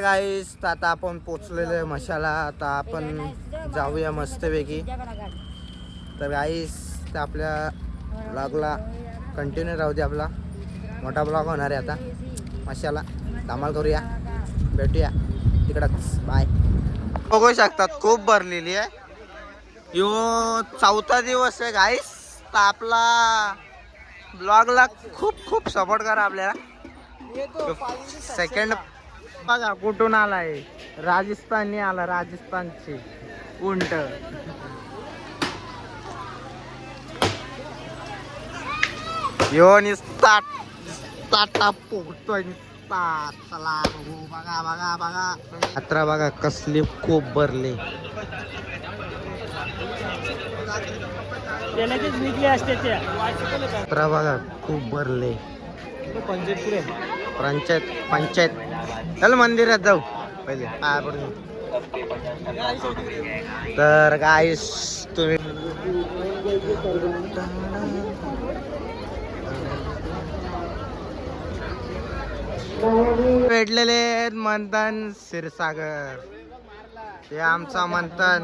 गाईस आता आपण पोचलेलो आहे मशाला. आता आपण जाऊया मस्तपैकी. तर गाईस आपल्या ब्लॉगला कंटिन्यू राहू दे. आपला मोठा ब्लॉग होणार आहे आता मशाला. धमाल करूया, भेटूया तिकडंच. बाय. बघू शकतात खूप भरलेली आहे. यो 4था दिवस आहे गाईस. तर आपला ब्लॉगला खूप खूप सपोर्ट करा आपल्याला. सेकंड बघा कुठून आलाय. राजस्थानने आला, राजस्थानचे उंट. यो निस्ता पोहतोय निस्ता. चला बघू. बघा बघा बघा यात्रा बघा कसली खूप भरले. यात्रा बघा खूप भरले. पंचायत चल मंदिरात जाऊ पहिले. तर गाईस तुम्ही भेटलेले मंथन क्षीरसागर. हे आमचा मंथन,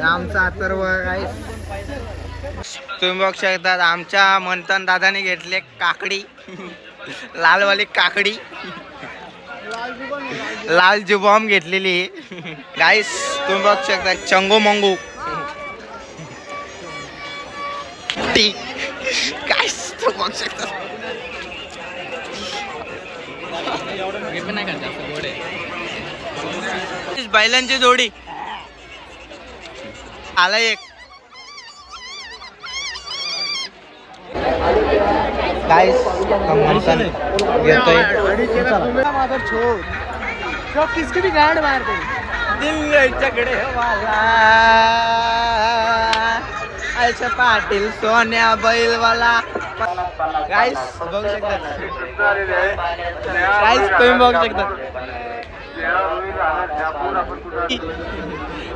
आमचा अथर्व. गाईस तुम्ही बघू शकता आमच्या मंथन दादाने घेतले काकडी. लालवाली काकडी, लाल जुबाम घेतलेली. गाईस तुम्ही बघू शकता चंगू मंगू गाईस तुम्ही बघू शकता. बैलांची जोडी आला एक. गाइस किसकी भी गांड मार दे. दिल झगडे वाला ऐशा पाटील सोन्या बैलवाला. गाइस बघू शकता. गाइस तुम्ही बघू शकता.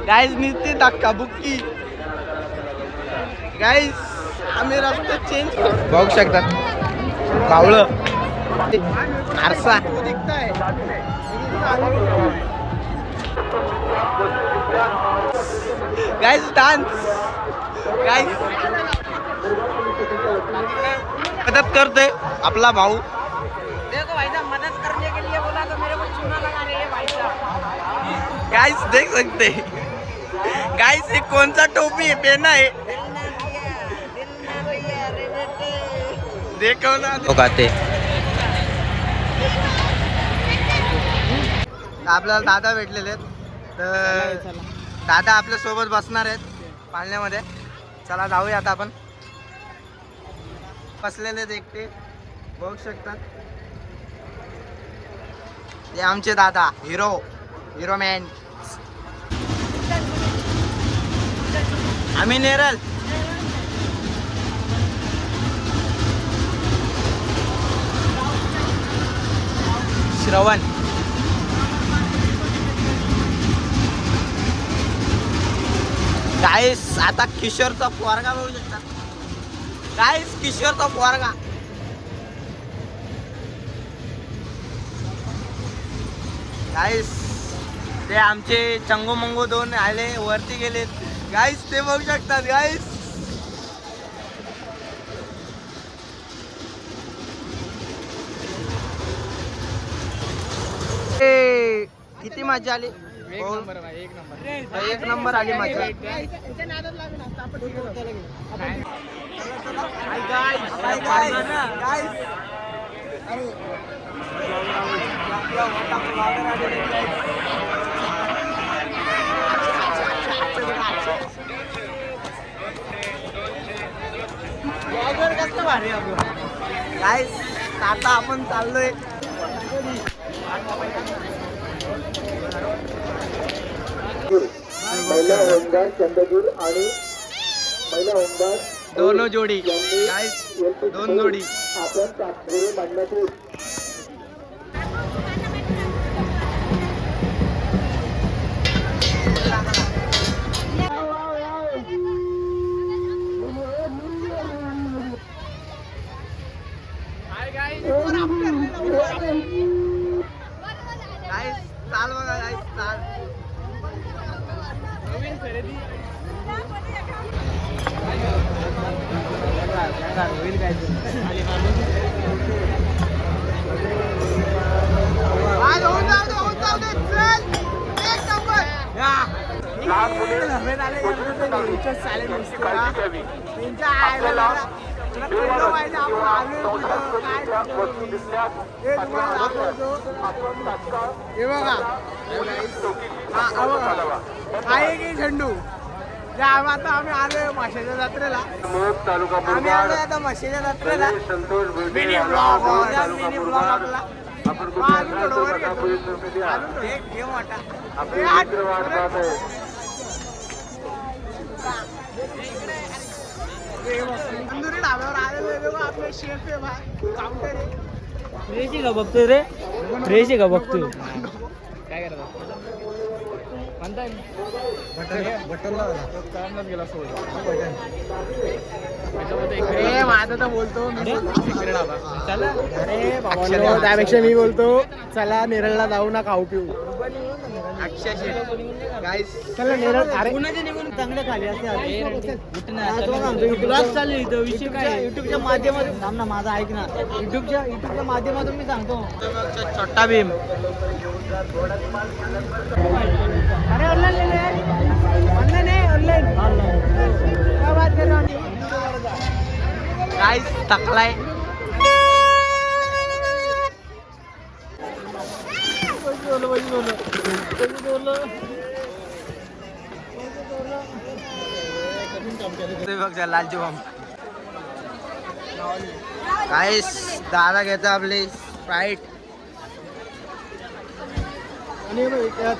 गाइस नुसती धक्का बुक्की. गाइस आम्ही रस्ता चेंज बघू शकतात. कावळं आरसा गाइस डान्स. गाइस मदत करते आपला भाऊ. देखो भाई साहब, मदद करने के लिए बोला तो मेरे को चूना लगा रहे हैं भाई साहब. गाइस देख सकते. गाइस ये कौन सा टोपी है पहना है. देखो ना गाते. आपल्याला दादा भेटलेले आहेत. तर दादा आपल्या सोबत बसणार आहेत पाळण्यामध्ये. चला जाऊया आता आपण. बसलेले आहेत एकटे बघू शकतात. हे आमचे दादा हिरो मॅन. आम्ही नेरल. श्रवण. गाईस आता किशोरचा पोरगा बघू शकता. गाईस किशोरचा पोरगा. गाईस ते आमचे चंगू मंगू दोन आले वरती गेलेत. गाईस ते बघू शकतात. गाईस किती मजा आली. एक नंबर आली मजा. गाईस आता आपण चाललोय. महिला होमगार्ड चंद्रपूर आणि महिला होमगार्ड दोनों जोडी. गाईस दोन जोडी. आपण तात्पुरे मांडण्यात Hi guys. गाईस चाल बघा गाईस चाल. नवीन खरेदी आज होऊन जाऊ दे चल. एक नंबर. लहान मुले त्यांच्या आईला लागा. तुला कळलं पाहिजे आपण आलोय कुठं, काय वस्तू दिसल्यास हे तुम्हाला दाखवतो. आपण तात्काळ हे बघा हा आहे की झेंडू. आता आम्ही आलोय माशाच्या जत्रेला. मोग तालुका आम्ही आलोय आता माशाच्या जत्रेला. Santosh mini blog mini blog आपला. आपण अजून थोडं वर घेतो. अजून थोडं एक घे मोठा. हे आठ. तंदुरी ढाब्यावर आलेलो आहे बघा. आपले शेफ आहे भाई, काउंटर आहे. फ्रेश आहे का बघतोय रे फ्रेश आहे का बघतोय काय करता ए, माझं तर बोलतो मी चला अरे बाबा त्यापेक्षा मी बोलतो चला नेरळला जाऊ ना खाऊ पिऊ. चला नेरळ. अरे निघून चांगलं खाली असते ब्लॉग चालू आहे इथं विषय काय युट्यूबच्या माध्यमातून थांब ना माझा ऐक ना युट्यूबच्या माध्यमातून मी सांगतो छोटा भीम. अरे ऑनलाईन क्या बात कर रहा हूँ गाईस टाकलाय. लालची बॉम्ब. गाईस दादा घेता आपली स्प्राईट.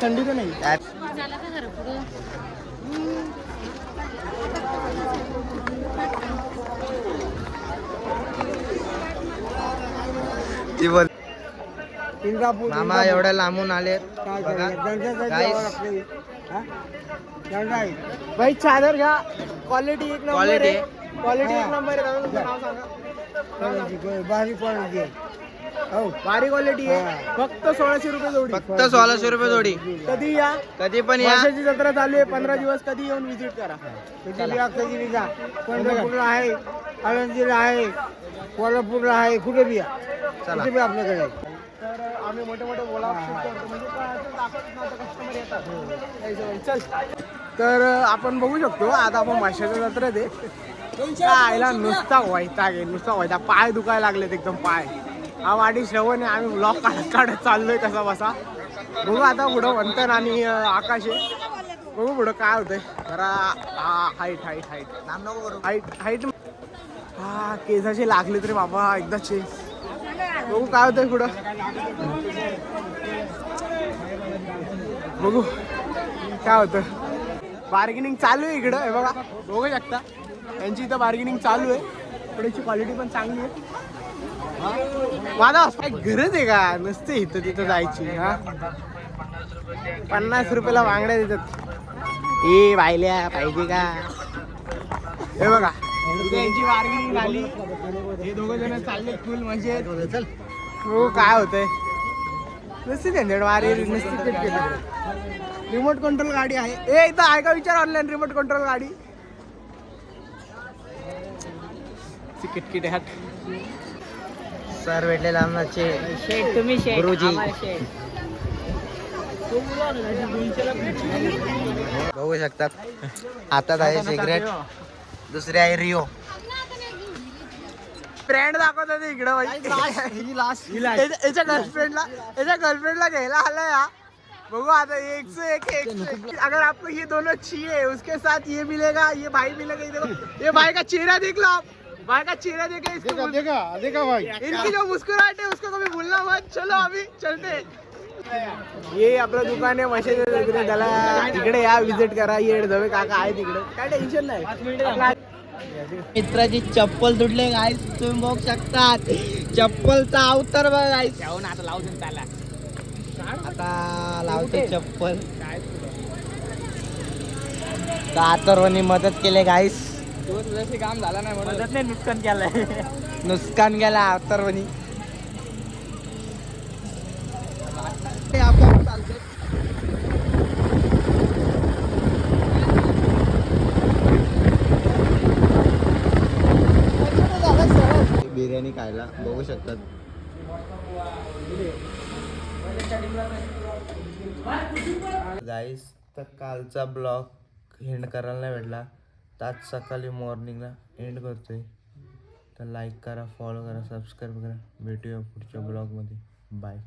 थंडी तर नाही ती बोल. मामा एवढ्या लांबून आले भाई चादर घ्या क्वालिटी एक नंबर क्वालिटी आहे क्वालिटी एक नंबर आहे. दादा तुमचं नाव सांगा. भारी क्वालिटी आहे. भारी क्वालिटी आहे. फक्त 1600 रुपये जोडी. फक्त 1600 रुपये जोडी. कधी या कधी पण या. माशाची जत्रा चालू आहे 15 दिवस. कधी येऊन विजिट करा. कधी पंढरपूरला आहे, आळंदीला आहे, कोल्हापूरला आहे, कुठे बी या. चला. कुठे बी आपल्याकडे आहे. तर आम्ही मोठे मोठे बोला करतो म्हणजे काय असेल दाखवत नव्हतं कस्टमर येतात. चल तर आपण बघू शकतो आता आपण माशाच्या जत्रेत आहे. आईला नुसता वैताग आहे नुसता वैताग. पाय दुखायला लागलेत एकदम पाय. हा वाडी श्रवण आहे. आम्ही ब्लॉग काढत चाललोय कसा बसा. बघू आता पुढं वंतन आणि आकाश आहे. बघू पुढं काय होतंय. जरा height height height height height हा केसाचे लागले तरी बाबा एकदाचे. बघू काय होतंय पुढं. बघू काय होतं. बार्गेनिंग चालू आहे इकडं. हे बघा बघू शकता यांची इथं बार्गेनिंग चालू आहे. थोडीची क्वालिटी पण चांगली आहे. माझा काय गरज आहे का नसते इथं तिथं जायची. हा 50 रुपयाला बांगड्या देतात. ए बायल्या पाहिजे का. हे बघा यांची बार्गेनिंग झाली. हे दोघं जण चालले फुल म्हणजे हो काय होतंय. नसते त्यांच्याकडे वारी नसते. रिमोट कंट्रोल गाडी आहे. ए इथं आहे का विचार ऑनलाईन रिमोट कंट्रोल गाडी. किटकिट हट सर भेटलेले आमचे शेठ तुम्ही शेठ गुरुजी. बघू शकतात हातात आहे सिगरेट. दुसरी आहे रिओ. फ्रेंड दाखवतात इकडं. याच्या गर्लफ्रेंडला घ्यायला आलाय हा. बघू आता एक से एक अगर आपको ये दोनों चाहिए उसके साथ ये मिलेगा. ये भाई मिलेगा. ये भाई का चेहरा देख लो आप. भाई का चेहरा देखा इसको. देखा भाई. इनकी जो मुस्कुराहट है उसको कभी भूलना मत. चलो अभी चलते. हे आपलं दुकान आहे मशाच्या जत्रेत. त्याला तिकडे या विजिट करा. ये धवे काका आहे तिकडे. काय टेन्शन नाही. मित्राची चप्पल तुटले गाईस तुम्ही बघू शकतात. चप्पलचा अवतार बघा गाईस. आता लावून त्याला आता लावते चप्पल. कातरवणी मदत केले गाईस. काम झालं नाही म्हणून नुकसान केलंय. नुकसान गेला अवतारवणी. त्यांनी खायला बघू शकतात. गाईस तर कालचा ब्लॉग एंड करायला नाही भेटला, तर आज सकाळी मॉर्निंगला एंड करतोय. तर लाईक करा, फॉलो करा, सबस्क्राईब करा. भेटूया पुढच्या ब्लॉगमध्ये. बाय.